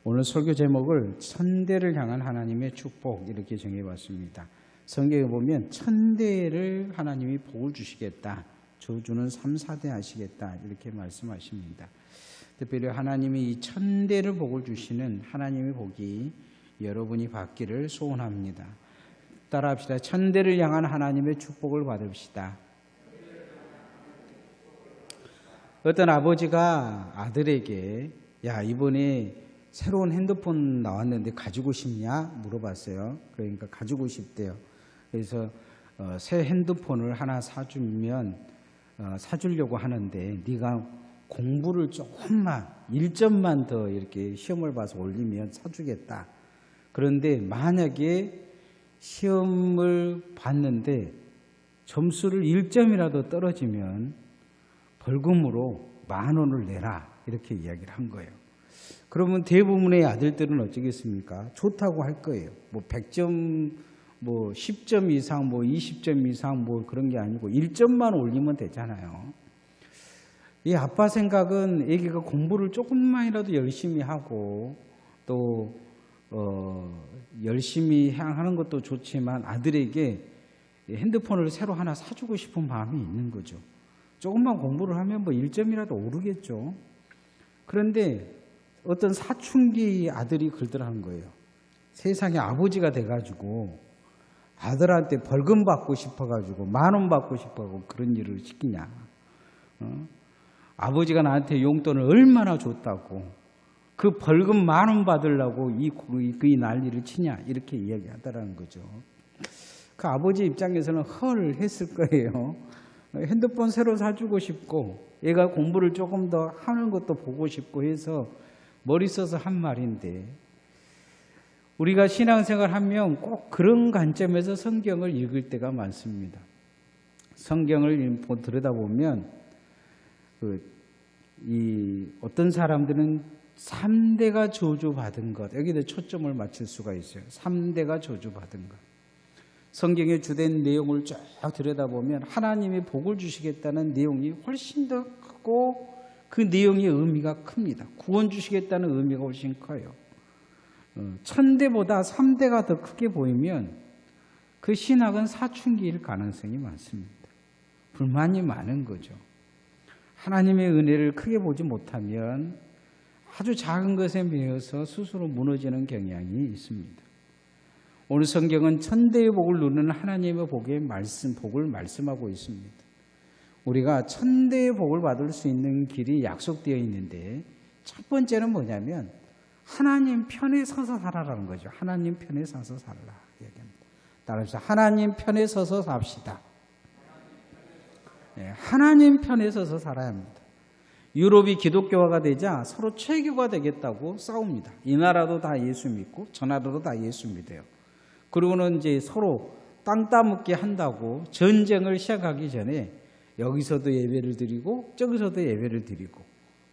오늘 설교 제목을 천대를 향한 하나님의 축복 이렇게 정해봤습니다. 성경에 보면 천대를 하나님이 복을 주시겠다. 저주는 3, 4대 하시겠다. 이렇게 말씀하십니다. 특별히 하나님이 이 천대를 복을 주시는 하나님의 복이 여러분이 받기를 소원합니다. 따라합시다. 천대를 향한 하나님의 축복을 받읍시다. 어떤 아버지가 아들에게 야 이번에 새로운 핸드폰 나왔는데 가지고 싶냐 물어봤어요. 그러니까 가지고 싶대요. 그래서 새 핸드폰을 하나 사주려고 하는데 네가 공부를 조금만 1점만 더 이렇게 시험을 봐서 올리면 사주겠다. 그런데 만약에 시험을 봤는데 점수를 1점이라도 떨어지면 벌금으로 10,000원을 내라 이렇게 이야기를 한 거예요. 그러면 대부분의 아들들은 어쩌겠습니까? 좋다고 할 거예요. 뭐 100점, 뭐 10점 이상, 뭐 20점 이상 뭐 그런 게 아니고 1점만 올리면 되잖아요. 이 아빠 생각은 애기가 공부를 조금만이라도 열심히 하고 또 열심히 하는 것도 좋지만 아들에게 핸드폰을 새로 하나 사주고 싶은 마음이 있는 거죠. 조금만 공부를 하면 뭐 1점이라도 오르겠죠. 그런데 어떤 사춘기 아들이 그러더라는 거예요. 세상에 아버지가 돼가지고 아들한테 벌금 받고 싶어가지고 10,000원 받고 싶어가지고 그런 일을 시키냐. 아버지가 나한테 용돈을 얼마나 줬다고 그 벌금 10,000원 받으려고 이 난리를 치냐 이렇게 이야기하더라는 거죠. 그 아버지 입장에서는 헐 했을 거예요. 핸드폰 새로 사주고 싶고 얘가 공부를 조금 더 하는 것도 보고 싶고 해서 머리 써서 한 말인데 우리가 신앙생활 하면 꼭 그런 관점에서 성경을 읽을 때가 많습니다. 성경을 들여다보면 어떤 사람들은 3대가 저주받은 것, 여기다 초점을 맞출 수가 있어요. 3대가 저주받은 것. 성경의 주된 내용을 쫙 들여다보면 하나님이 복을 주시겠다는 내용이 훨씬 더 크고 그 내용의 의미가 큽니다. 구원 주시겠다는 의미가 훨씬 커요. 천대보다 3대가 더 크게 보이면 그 신학은 사춘기일 가능성이 많습니다. 불만이 많은 거죠. 하나님의 은혜를 크게 보지 못하면 아주 작은 것에 매여서 스스로 무너지는 경향이 있습니다. 오늘 성경은 천대의 복을 누리는 하나님의 복을 말씀하고 있습니다. 우리가 천대의 복을 받을 수 있는 길이 약속되어 있는데 첫 번째는 뭐냐면 하나님 편에 서서 살아라는 거죠. 하나님 편에 서서 살라 얘기합니다. 따라서 하나님 편에 서서 삽시다. 네, 하나님 편에 서서 살아야 합니다. 유럽이 기독교화가 되자 서로 최교가 되겠다고 싸웁니다. 이 나라도 다 예수 믿고 저 나라도 다 예수 믿어요. 그리고는 이제 서로 땅 따먹게 한다고 전쟁을 시작하기 전에 여기서도 예배를 드리고 저기서도 예배를 드리고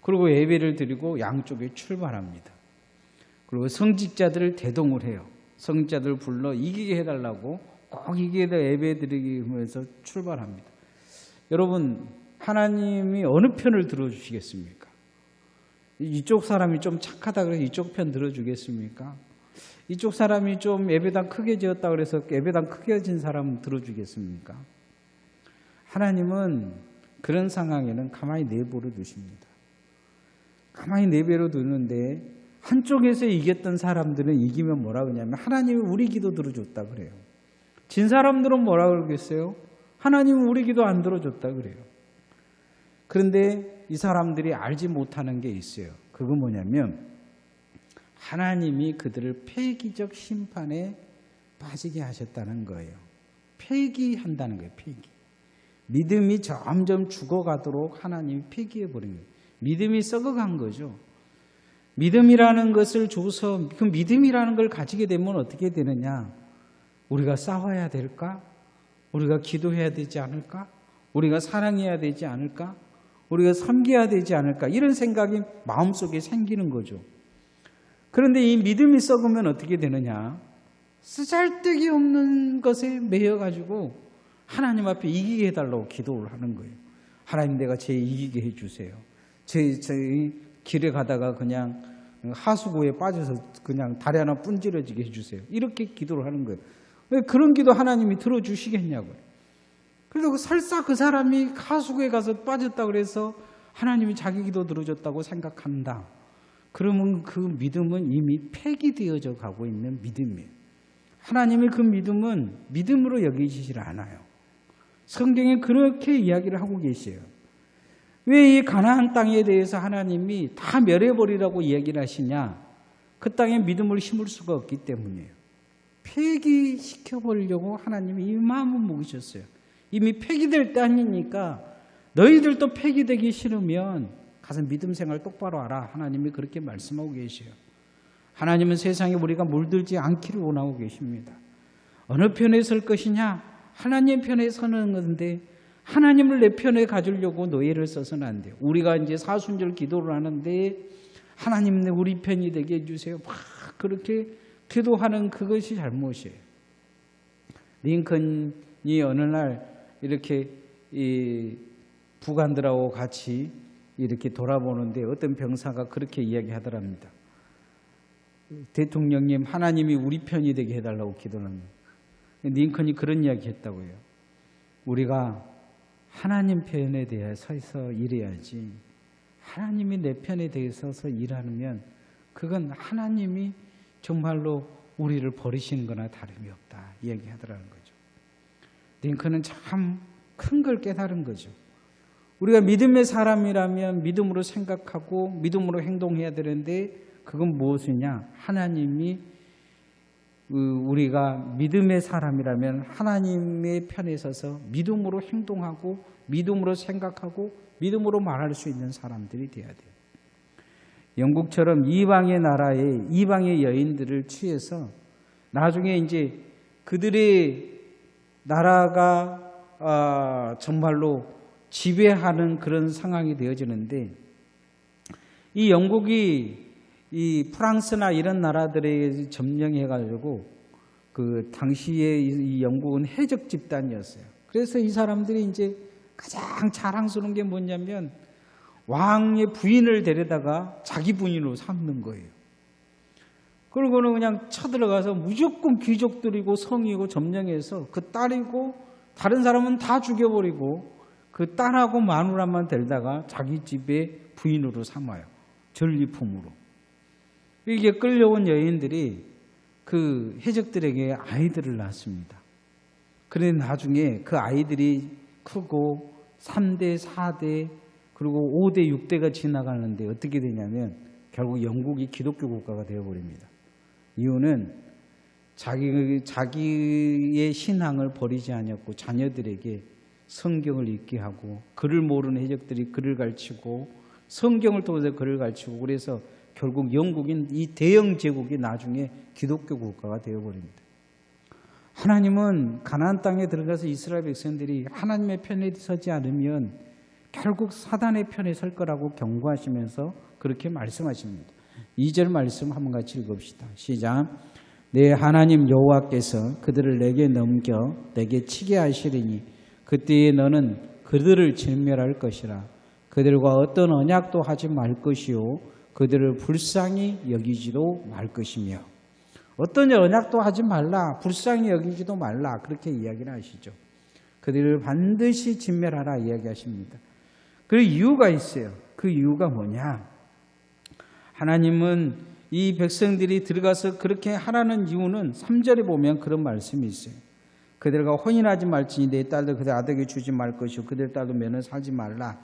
그리고 예배를 드리고 양쪽에 출발합니다. 그리고 성직자들을 대동을 해요. 성직자들을 불러 이기게 해달라고 꼭 이기게 예배 드리기 하면서 출발합니다. 여러분 하나님이 어느 편을 들어주시겠습니까? 이쪽 사람이 좀 착하다 그래서 이쪽 편 들어주겠습니까? 이쪽 사람이 좀 예배당 크게 지었다 그래서 예배당 크게 진 사람 들어주겠습니까? 하나님은 그런 상황에는 가만히 내버려 두십니다. 가만히 내버려 두는데 한쪽에서 이겼던 사람들은 이기면 뭐라 그러냐면 하나님이 우리 기도 들어줬다 그래요. 진 사람들은 뭐라 그러겠어요? 하나님은 우리 기도 안 들어줬다 그래요. 그런데 이 사람들이 알지 못하는 게 있어요. 그건 뭐냐면 하나님이 그들을 폐기적 심판에 빠지게 하셨다는 거예요. 폐기한다는 거예요. 폐기. 믿음이 점점 죽어가도록 하나님이 폐기해버린 거예요. 믿음이 썩어간 거죠. 믿음이라는 것을 줘서 그 믿음이라는 걸 가지게 되면 어떻게 되느냐? 우리가 싸워야 될까? 우리가 기도해야 되지 않을까? 우리가 사랑해야 되지 않을까? 우리가 섬겨야 되지 않을까? 이런 생각이 마음속에 생기는 거죠. 그런데 이 믿음이 썩으면 어떻게 되느냐? 쓰잘데기 없는 것에 매여가지고 하나님 앞에 이기게 해달라고 기도를 하는 거예요. 하나님 내가 제 이기게 해주세요. 제 길에 가다가 그냥 하수구에 빠져서 그냥 다리 하나 분질러지게 해주세요. 이렇게 기도를 하는 거예요. 왜 그런 기도 하나님이 들어주시겠냐고요. 그래서 설사 그 사람이 하수구에 가서 빠졌다 그래서 하나님이 자기 기도 들어줬다고 생각한다. 그러면 그 믿음은 이미 폐기되어져 가고 있는 믿음이에요. 하나님의 그 믿음은 믿음으로 여기시질 않아요. 성경에 그렇게 이야기를 하고 계세요. 왜 이 가나안 땅에 대해서 하나님이 다 멸해버리라고 이야기를 하시냐? 그 땅에 믿음을 심을 수가 없기 때문이에요. 폐기시켜버리려고 하나님이 이 마음을 먹으셨어요. 이미 폐기될 때 아니니까 너희들도 폐기되기 싫으면 가서 믿음 생활 똑바로 하라. 하나님이 그렇게 말씀하고 계셔요. 하나님은 세상에 우리가 물들지 않기를 원하고 계십니다. 어느 편에 설 것이냐? 하나님 편에 서는 건데 하나님을 내 편에 가지려고 노예를 써서는 안 돼요. 우리가 이제 사순절 기도를 하는데 하나님 우리 편이 되게 해주세요. 막 그렇게 기도하는 그것이 잘못이에요. 링컨이 어느 날 이렇게 이 부관들하고 같이 이렇게 돌아보는데 어떤 병사가 그렇게 이야기하더랍니다. 대통령님, 하나님이 우리 편이 되게 해달라고 기도를 합니다. 링컨이 그런 이야기 했다고요. 우리가 하나님 편에 대해 서서 일해야지. 하나님이 내 편에 대해서 일하면 그건 하나님이 정말로 우리를 버리시는 거나 다름이 없다. 이야기하더라는 거죠. 링컨은 참 큰 걸 깨달은 거죠. 우리가 믿음의 사람이라면 믿음으로 생각하고 믿음으로 행동해야 되는데 그건 무엇이냐? 하나님이 우리가 믿음의 사람이라면 하나님의 편에 서서 믿음으로 행동하고 믿음으로 생각하고 믿음으로 말할 수 있는 사람들이 돼야 돼요. 영국처럼 이방의 나라에 이방의 여인들을 취해서 나중에 이제 그들의 나라가 정말로 지배하는 그런 상황이 되어지는데 이 영국이 이 프랑스나 이런 나라들에 점령해가지고 그 당시에 이 영국은 해적 집단이었어요. 그래서 이 사람들이 이제 가장 자랑스러운 게 뭐냐면 왕의 부인을 데려다가 자기 부인으로 삼는 거예요. 그러고는 그냥 쳐들어가서 무조건 귀족들이고 성이고 점령해서 그 딸이고 다른 사람은 다 죽여버리고 그 딸하고 마누라만 데려다가 자기 집에 부인으로 삼아요. 전리품으로. 이게 끌려온 여인들이 그 해적들에게 아이들을 낳습니다. 그런데 나중에 그 아이들이 크고 3대, 4대, 그리고 5대, 6대가 지나가는데 어떻게 되냐면 결국 영국이 기독교 국가가 되어버립니다. 이유는 자기의 신앙을 버리지 않았고 자녀들에게 성경을 읽게 하고 글을 모르는 해적들이 글을 가르치고 성경을 통해서 글을 가르치고 그래서 결국 영국인 이 대영 제국이 나중에 기독교 국가가 되어버립니다. 하나님은 가나안 땅에 들어가서 이스라엘 백성들이 하나님의 편에 서지 않으면 결국 사단의 편에 설 거라고 경고하시면서 그렇게 말씀하십니다. 2절 말씀 한번 같이 읽읍시다. 시작. 내 하나님 여호와께서 그들을 내게 넘겨 내게 치게 하시리니 그때에 너는 그들을 진멸할 것이라. 그들과 어떤 언약도 하지 말 것이요 그들을 불쌍히 여기지도 말 것이며. 어떤 언약도 하지 말라, 불쌍히 여기지도 말라, 그렇게 이야기를 하시죠. 그들을 반드시 진멸하라 이야기하십니다. 그 이유가 있어요. 그 이유가 뭐냐? 하나님은 이 백성들이 들어가서 그렇게 하라는 이유는 3절에 보면 그런 말씀이 있어요. 그들과 혼인하지 말지니 내 딸도 그들 아들에게 주지 말 것이요 그들 딸도 면을 살지 말라.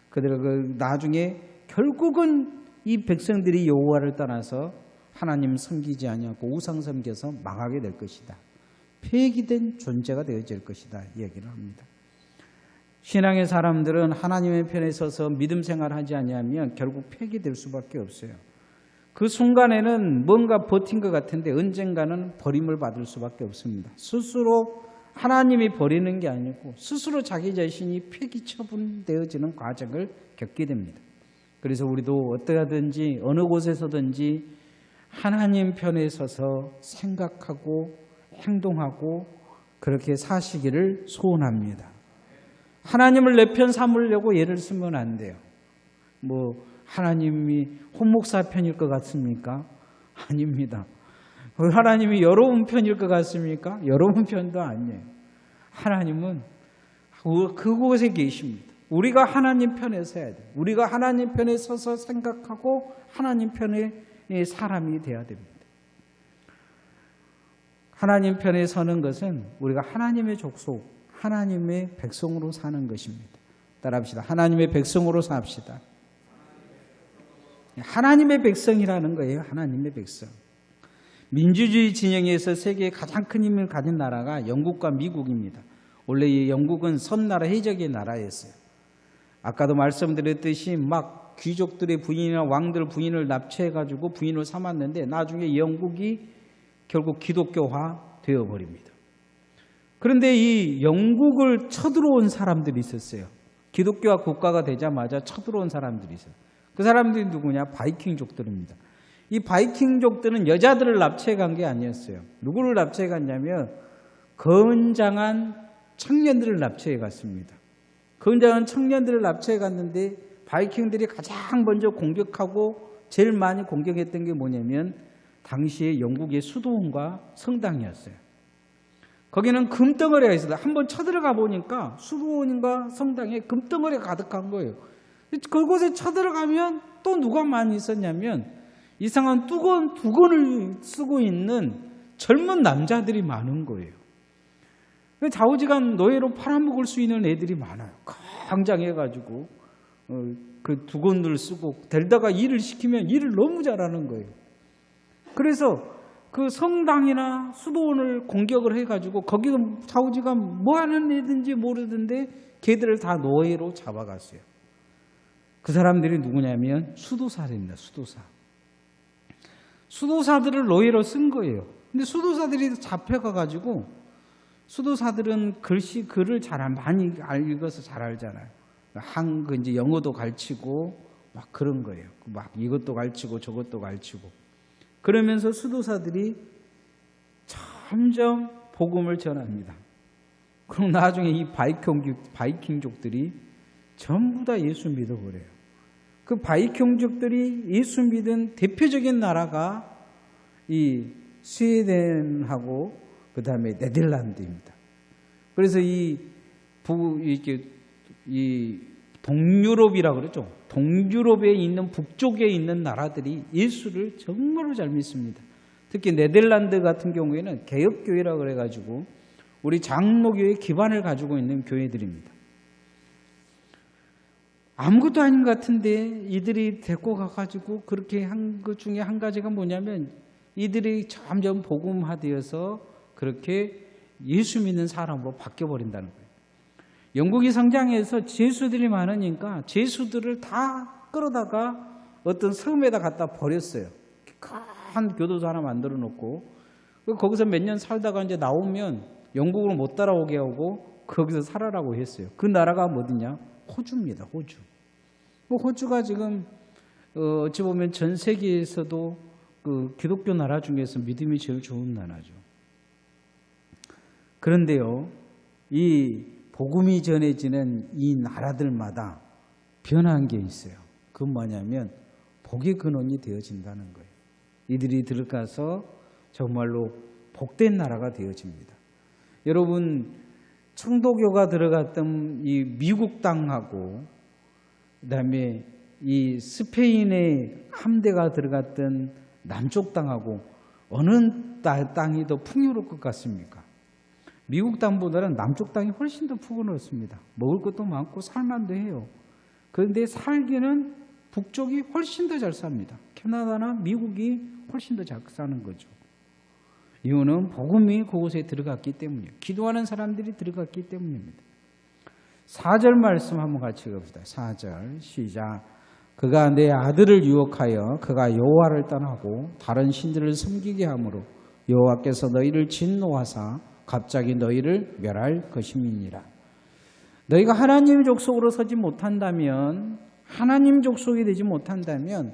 그들 나중에 결국은 이 백성들이 여호와를 떠나서 하나님 섬기지 아니하고 우상 섬겨서 망하게 될 것이다. 폐기된 존재가 되어질 것이다. 이야기를 합니다. 신앙의 사람들은 하나님의 편에 서서 믿음 생활하지 아니하면 결국 폐기될 수밖에 없어요. 그 순간에는 뭔가 버틴 것 같은데 언젠가는 버림을 받을 수밖에 없습니다. 스스로 하나님이 버리는 게 아니고 스스로 자기 자신이 폐기 처분되어지는 과정을 겪게 됩니다. 그래서 우리도 어떠하든지 어느 곳에서든지 하나님 편에 서서 생각하고 행동하고 그렇게 사시기를 소원합니다. 하나님을 내 편 삼으려고 애를 쓰면 안 돼요. 하나님이 혼목사 편일 것 같습니까? 아닙니다. 하나님이 여러분 편일 것 같습니까? 여러분 편도 아니에요. 하나님은 그곳에 계십니다. 우리가 하나님 편에 서야 돼요. 우리가 하나님 편에 서서 생각하고 하나님 편의 사람이 되어야 됩니다. 하나님 편에 서는 것은 우리가 하나님의 족속, 하나님의 백성으로 사는 것입니다. 따라합시다. 하나님의 백성으로 삽시다. 하나님의 백성이라는 거예요. 하나님의 백성. 민주주의 진영에서 세계의 가장 큰 힘을 가진 나라가 영국과 미국입니다. 원래 이 영국은 섬나라 해적의 나라였어요. 아까도 말씀드렸듯이 막 귀족들의 부인이나 왕들 부인을 납치해가지고 부인을 삼았는데 나중에 영국이 결국 기독교화 되어버립니다. 그런데 이 영국을 쳐들어온 사람들이 있었어요. 기독교화 국가가 되자마자 쳐들어온 사람들이 있어요. 그 사람들이 누구냐? 바이킹족들입니다. 이 바이킹족들은 여자들을 납치해간 게 아니었어요. 누구를 납치해갔냐면 건장한 청년들을 납치해갔습니다. 건장한 청년들을 납치해갔는데 바이킹들이 가장 먼저 공격하고 제일 많이 공격했던 게 뭐냐면 당시에 영국의 수도원과 성당이었어요. 거기는 금덩어리가 있어요. 한번 쳐들어가 보니까 수도원과 성당에 금덩어리가 가득한 거예요. 그곳에 쳐들어가면 또 누가 많이 있었냐면 이상한 두건을 쓰고 있는 젊은 남자들이 많은 거예요. 좌우지간 노예로 팔아먹을 수 있는 애들이 많아요. 강장해가지고 그 두건을 쓰고 데려다가 일을 시키면 일을 너무 잘하는 거예요. 그래서 그 성당이나 수도원을 공격을 해가지고 거기가 좌우지간 뭐 하는 애든지 모르던데 걔들을 다 노예로 잡아갔어요. 그 사람들이 누구냐면 수도사들입니다. 수도사들을 노예로 쓴 거예요. 근데 수도사들이 잡혀가가지고 수도사들은 글을 많이 읽어서 잘 알잖아요. 이제 영어도 가르치고 막 그런 거예요. 막 이것도 가르치고 저것도 가르치고. 그러면서 수도사들이 점점 복음을 전합니다. 그럼 나중에 이 바이킹족들이 전부 다 예수 믿어버려요. 그 바이킹족들이 예수 믿은 대표적인 나라가 이 스웨덴하고 그 다음에 네덜란드입니다. 그래서 이 동유럽이라고 그러죠. 동유럽에 있는 북쪽에 있는 나라들이 예수를 정말로 잘 믿습니다. 특히 네덜란드 같은 경우에는 개혁교회라고 그래가지고 우리 장로교의 기반을 가지고 있는 교회들입니다. 아무것도 아닌 것 같은데 이들이 데리고 가가지고 그렇게 한 것 중에 한 가지가 뭐냐면 이들이 점점 복음화되어서 그렇게 예수 믿는 사람으로 바뀌어버린다는 거예요. 영국이 성장해서 제수들이 많으니까 제수들을 다 끌어다가 어떤 섬에다 갖다 버렸어요. 큰 교도소 하나 만들어 놓고 거기서 몇 년 살다가 이제 나오면 영국으로 못 따라오게 하고 거기서 살아라고 했어요. 그 나라가 어디냐? 호주입니다. 호주. 호주가 지금 어찌 보면 전 세계에서도 그 기독교 나라 중에서 믿음이 제일 좋은 나라죠. 그런데요, 이 복음이 전해지는 이 나라들마다 변한 게 있어요. 그건 뭐냐면 복의 근원이 되어진다는 거예요. 이들이 들어가서 정말로 복된 나라가 되어집니다. 여러분, 청도교가 들어갔던 이 미국 땅하고 그다음에 이 스페인의 함대가 들어갔던 남쪽 땅하고 어느 땅이 더 풍요로울 것 같습니까? 미국 땅보다는 남쪽 땅이 훨씬 더 풍요롭습니다. 먹을 것도 많고 살만도 해요. 그런데 살기는 북쪽이 훨씬 더 잘 삽니다. 캐나다나 미국이 훨씬 더 잘 사는 거죠. 이유는 복음이 그곳에 들어갔기 때문이에요. 기도하는 사람들이 들어갔기 때문입니다. 4절 말씀 한번 같이 읽읍시다. 4절 시작. 그가 내 아들을 유혹하여 그가 여호와를 떠나고 다른 신들을 섬기게 하므로 여호와께서 너희를 진노하사 갑자기 너희를 멸할 것임이니라. 너희가 하나님의 족속으로 서지 못한다면, 하나님 족속이 되지 못한다면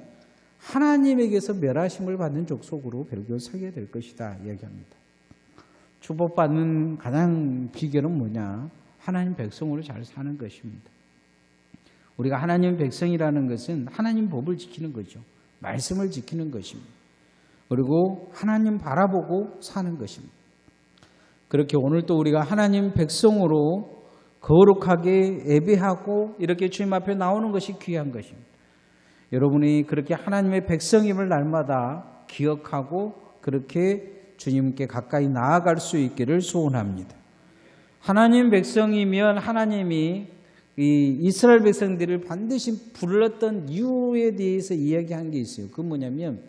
하나님에게서 멸하심을 받는 족속으로 결국 서게 될 것이다 이야기합니다. 축복받는 가장 비결은 뭐냐? 하나님 백성으로 잘 사는 것입니다. 우리가 하나님 백성이라는 것은 하나님 법을 지키는 거죠. 말씀을 지키는 것입니다. 그리고 하나님 바라보고 사는 것입니다. 그렇게 오늘 또 우리가 하나님 백성으로 거룩하게 예배하고 이렇게 주님 앞에 나오는 것이 귀한 것입니다. 여러분이 그렇게 하나님의 백성임을 날마다 기억하고 그렇게 주님께 가까이 나아갈 수 있기를 소원합니다. 하나님 백성이면 하나님이 이 이스라엘 백성들을 반드시 불렀던 이유에 대해서 이야기한 게 있어요. 그건 뭐냐면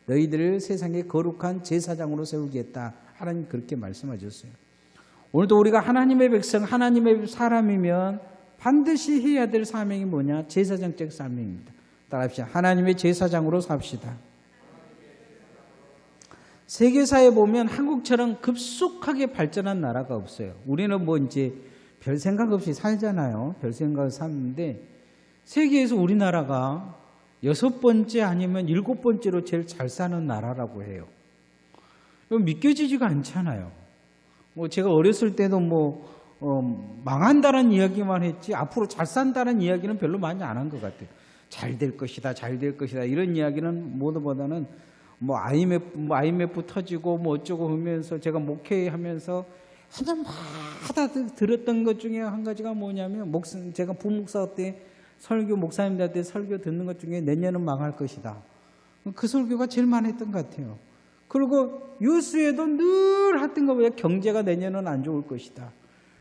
너희들을 세상의 거룩한 제사장으로 세우겠다. 하나님 그렇게 말씀하셨어요. 오늘도 우리가 하나님의 백성, 하나님의 사람이면 반드시 해야 될 사명이 뭐냐? 제사장적 사명입니다. 따라합시다. 하나님의 제사장으로 삽시다. 세계사에 보면 한국처럼 급속하게 발전한 나라가 없어요. 우리는 뭐 이제 별 생각 없이 살잖아요. 별 생각을 사는데 세계에서 우리나라가 6번째 아니면 7번째로 제일 잘 사는 나라라고 해요. 믿겨지지가 않잖아요. 뭐 제가 어렸을 때도 망한다는 이야기만 했지 앞으로 잘 산다는 이야기는 별로 많이 안 한 것 같아요. 잘 될 것이다, 잘 될 것이다 이런 이야기는 모두보다는 IMF 터지고 어쩌고 하면서 제가 목회하면서 하나마다 들었던 것 중에 한 가지가 뭐냐면 제가 부목사 때 목사님들한테 설교 듣는 것 중에 내년은 망할 것이다. 그 설교가 제일 많이 했던 것 같아요. 그리고 뉴스에도 늘 했던 거 보면 경제가 내년은 안 좋을 것이다.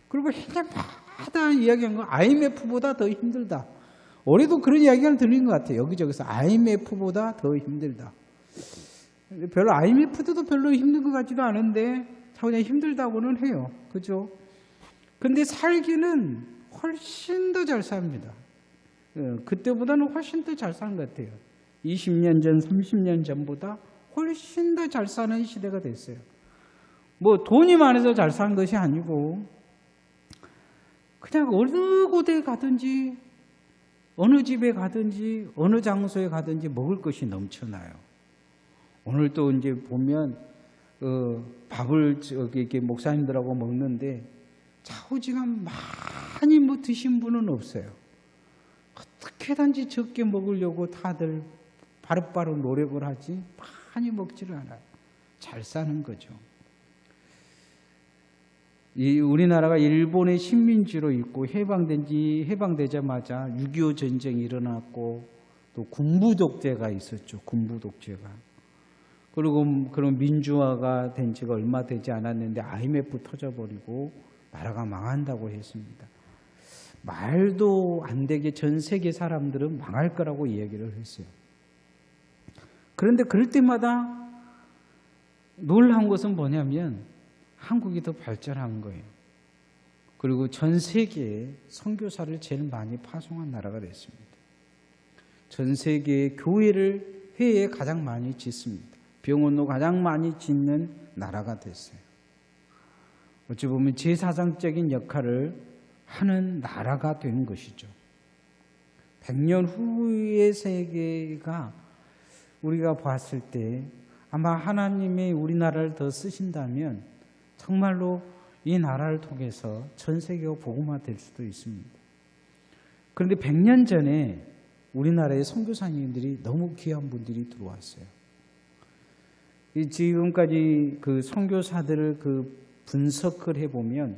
그리고 해마다 이야기한 건 IMF보다 더 힘들다. 올해도 그런 이야기를 들린 것 같아요. 여기저기서 IMF보다 더 힘들다. 별로 IMF도 별로 힘든 것 같지도 않은데 그냥 힘들다고는 해요. 그죠? 근데 살기는 훨씬 더 잘 삽니다. 그때보다는 훨씬 더 잘 산 것 같아요. 20년 전, 30년 전보다 훨씬 더 잘 사는 시대가 됐어요. 돈이 많아서 잘 산 것이 아니고 그냥 어느 곳에 가든지 어느 집에 가든지 어느 장소에 가든지 먹을 것이 넘쳐나요. 오늘 또 이제 보면 밥을 이렇게 목사님들하고 먹는데 좌우지간 많이 드신 분은 없어요. 어떻게든지 적게 먹으려고 다들 바로바로 노력을 하지 많이 먹지를 않아요. 잘 사는 거죠. 우리나라가 일본의 식민지로 있고 해방되자마자 6.25 전쟁이 일어났고 또 군부 독재가 있었죠. 군부 독재가. 그리고 그런 민주화가 된 지가 얼마 되지 않았는데 IMF 터져버리고 나라가 망한다고 했습니다. 말도 안 되게 전 세계 사람들은 망할 거라고 이야기를 했어요. 그런데 그럴 때마다 놀라운 것은 뭐냐면 한국이 더 발전한 거예요. 그리고 전 세계에 선교사를 제일 많이 파송한 나라가 됐습니다. 전 세계의 교회를 해외에 가장 많이 짓습니다. 병원도 가장 많이 짓는 나라가 됐어요. 어찌 보면 제사장적인 역할을 하는 나라가 된 것이죠. 100년 후의 세계가 우리가 봤을 때 아마 하나님이 우리나라를 더 쓰신다면 정말로 이 나라를 통해서 전 세계가 복음화될 수도 있습니다. 그런데 100년 전에 우리나라의 선교사님들이 너무 귀한 분들이 들어왔어요. 지금까지 그 선교사들을 분석을 해보면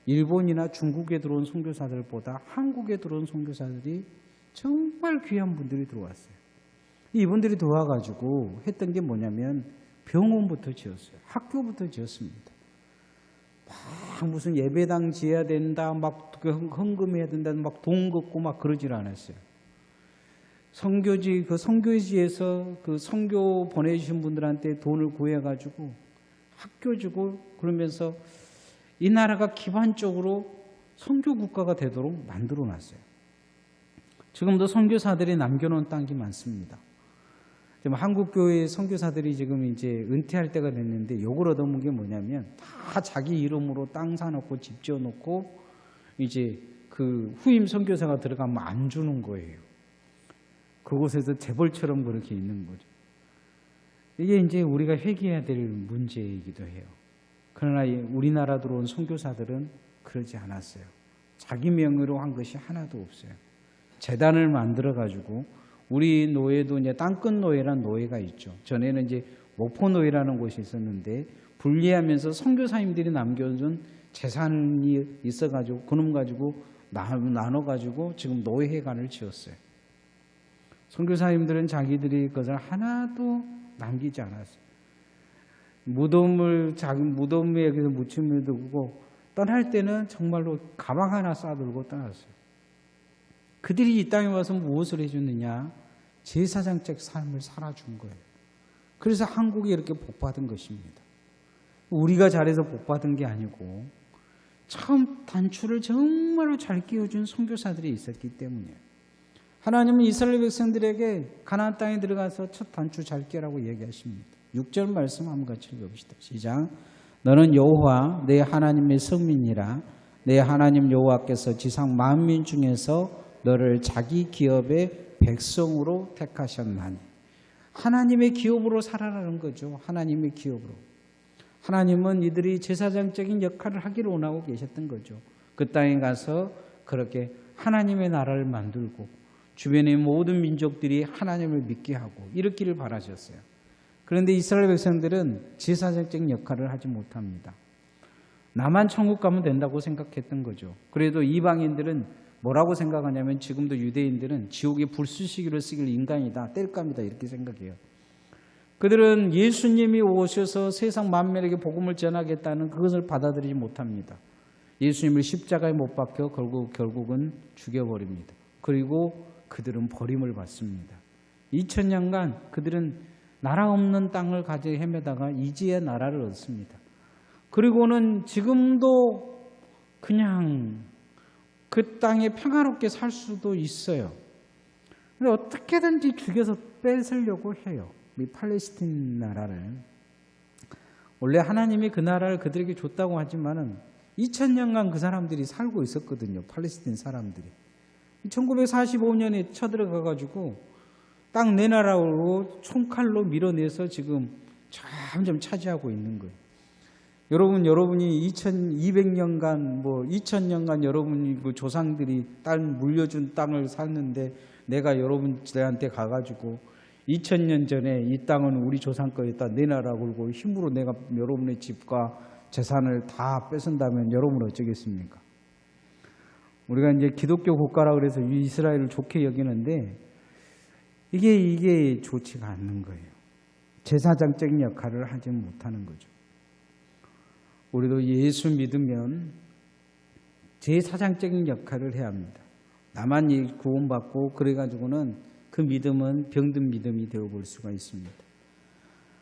일본이나 중국에 들어온 선교사들보다 한국에 들어온 선교사들이 정말 귀한 분들이 들어왔어요. 이분들이 들어와가지고 했던 게 뭐냐면 병원부터 지었어요. 학교부터 지었습니다. 무슨 예배당 지어야 된다, 헌금해야 된다, 돈 걷고 그러질 않았어요. 선교지에서 선교 보내주신 분들한테 돈을 구해가지고 학교 주고 그러면서 이 나라가 기반적으로 선교 국가가 되도록 만들어 놨어요. 지금도 선교사들이 남겨놓은 땅이 많습니다. 지금 한국 교회 선교사들이 지금 이제 은퇴할 때가 됐는데 욕을 얻어먹은 게 뭐냐면 다 자기 이름으로 땅 사놓고 집 지어놓고 이제 후임 선교사가 들어가면 안 주는 거예요. 그곳에서 재벌처럼 그렇게 있는 거죠. 이게 이제 우리가 회개해야 될 문제이기도 해요. 그러나 우리나라 들어온 선교사들은 그러지 않았어요. 자기 명의로 한 것이 하나도 없어요. 재단을 만들어 가지고 우리 노예도 이제 땅끝 노예란 노예가 있죠. 전에는 이제 목포 노예라는 곳이 있었는데 분리하면서 선교사님들이 남겨준 재산이 있어 가지고 그놈 가지고 나눠 가지고 지금 노예회관을 지었어요. 선교사님들은 자기들이 그것을 하나도 남기지 않았어요. 무덤을 자기 무덤에 여기서 묻힘을 두고 떠날 때는 정말로 가방 하나 싸들고 떠났어요. 그들이 이 땅에 와서 무엇을 해줬느냐? 제사장적 삶을 살아준 거예요. 그래서 한국이 이렇게 복받은 것입니다. 우리가 잘해서 복받은 게 아니고 처음 단추를 정말로 잘 끼워준 선교사들이 있었기 때문이에요. 하나님은 이스라엘 백성들에게 가나안 땅에 들어가서 첫 단추 잘 끼라고 얘기하십니다. 6절 말씀 한번 같이 읽어봅시다. 시작. 너는 여호와 내 하나님의 성민이라. 내 하나님 여호와께서 지상 만민 중에서 너를 자기 기업의 백성으로 택하셨나니. 하나님의 기업으로 살아라는 거죠. 하나님의 기업으로. 하나님은 이들이 제사장적인 역할을 하기를 원하고 계셨던 거죠. 그 땅에 가서 그렇게 하나님의 나라를 만들고 주변의 모든 민족들이 하나님을 믿게 하고 이렇기를 바라셨어요. 그런데 이스라엘 백성들은 제사장적인 역할을 하지 못합니다. 나만 천국 가면 된다고 생각했던 거죠. 그래도 이방인들은 뭐라고 생각하냐면 지금도 유대인들은 지옥의 불쑤시개를 쓰길 인간이다, 뗄감이다 이렇게 생각해요. 그들은 예수님이 오셔서 세상 만민에게 복음을 전하겠다는 그것을 받아들이지 못합니다. 예수님을 십자가에 못 박혀 결국은 죽여버립니다. 그리고 그들은 버림을 받습니다. 2000년간 그들은 나라 없는 땅을 가져 헤매다가 이제야 나라를 얻습니다. 그리고는 지금도 그냥 그 땅에 평화롭게 살 수도 있어요. 근데 어떻게든지 죽여서 뺏으려고 해요. 이 팔레스틴 나라를. 원래 하나님이 그 나라를 그들에게 줬다고 하지만은 2000년간 그 사람들이 살고 있었거든요. 팔레스틴 사람들이. 1945년에 쳐들어가가지고 땅 내 나라로 총칼로 밀어내서 지금 점점 차지하고 있는 거예요. 여러분이 2200년간 2000년간 여러분이 그 조상들이 땅 물려준 땅을 샀는데 내가 여러분들한테 가가지고 2000년 전에 이 땅은 우리 조상 거였다 내놔라 그러고 힘으로 내가 여러분의 집과 재산을 다 뺏은다면 여러분은 어쩌겠습니까? 우리가 이제 기독교 국가라 그래서 이스라엘을 좋게 여기는데 이게 좋지가 않는 거예요. 제사장적인 역할을 하지 못하는 거죠. 우리도 예수 믿으면 제사장적인 역할을 해야 합니다. 나만 구원받고 그래가지고는 그 믿음은 병든 믿음이 되어볼 수가 있습니다.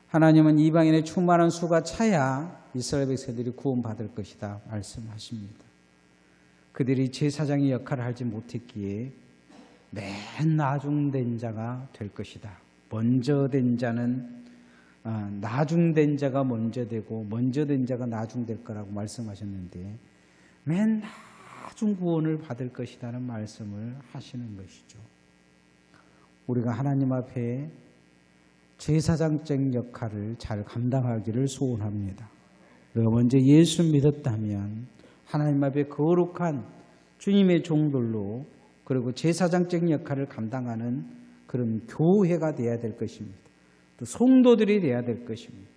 하나님은 이방인의 충만한 수가 차야 이스라엘 백성들이 구원받을 것이다 말씀하십니다. 그들이 제사장의 역할을 하지 못했기에 맨 나중된 자가 될 것이다. 먼저 된 자는 나중된 자가 먼저 되고 먼저 된 자가 나중될 거라고 말씀하셨는데 맨 나중 구원을 받을 것이라는 말씀을 하시는 것이죠. 우리가 하나님 앞에 제사장적 역할을 잘 감당하기를 소원합니다. 우리가 먼저 예수 믿었다면 하나님 앞에 거룩한 주님의 종들로 그리고 제사장적 역할을 감당하는 그런 교회가 되어야 될 것입니다. 또 성도들이 되어야 될 것입니다.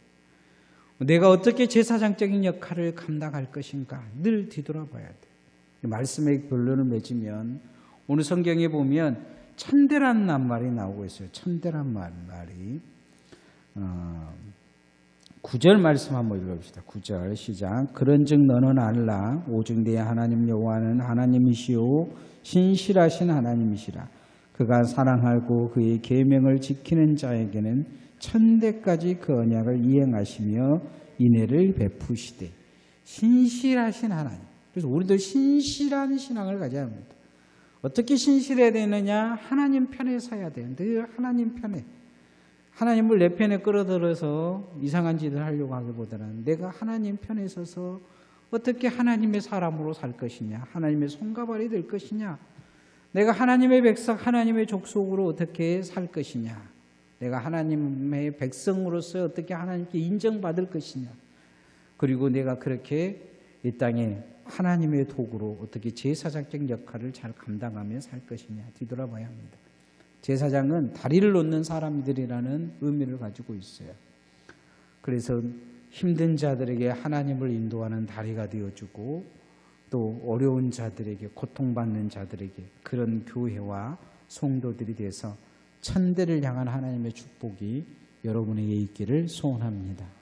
내가 어떻게 제사장적인 역할을 감당할 것인가 늘 뒤돌아봐야 돼요. 말씀의 결론을 맺으면 오늘 성경에 보면 천대란 말이 나오고 있어요. 천대란 말이 9절 말씀 한번 읽어봅시다. 9절 시작. 그런즉 너는 알라 오직 네 하나님 여호와는 하나님이시요 신실하신 하나님이시라. 그가 사랑하고 그의 계명을 지키는 자에게는 천대까지 그 언약을 이행하시며 인애를 베푸시되. 신실하신 하나님. 그래서 우리도 신실한 신앙을 가져야 합니다. 어떻게 신실해야 되느냐? 하나님 편에 서야 돼요. 늘 하나님 편에. 하나님을 내 편에 끌어들여서 이상한 짓을 하려고 하기보다는 내가 하나님 편에 서서 어떻게 하나님의 사람으로 살 것이냐, 하나님의 손가발이 될 것이냐, 내가 하나님의 백성, 하나님의 족속으로 어떻게 살 것이냐, 내가 하나님의 백성으로서 어떻게 하나님께 인정받을 것이냐, 그리고 내가 그렇게 이 땅에 하나님의 도구로 어떻게 제사장적 역할을 잘 감당하며 살 것이냐 뒤돌아봐야 합니다. 제사장은 다리를 놓는 사람들이라는 의미를 가지고 있어요. 그래서 힘든 자들에게 하나님을 인도하는 다리가 되어주고 또 어려운 자들에게, 고통받는 자들에게 그런 교회와 성도들이 돼서 천대를 향한 하나님의 축복이 여러분에게 있기를 소원합니다.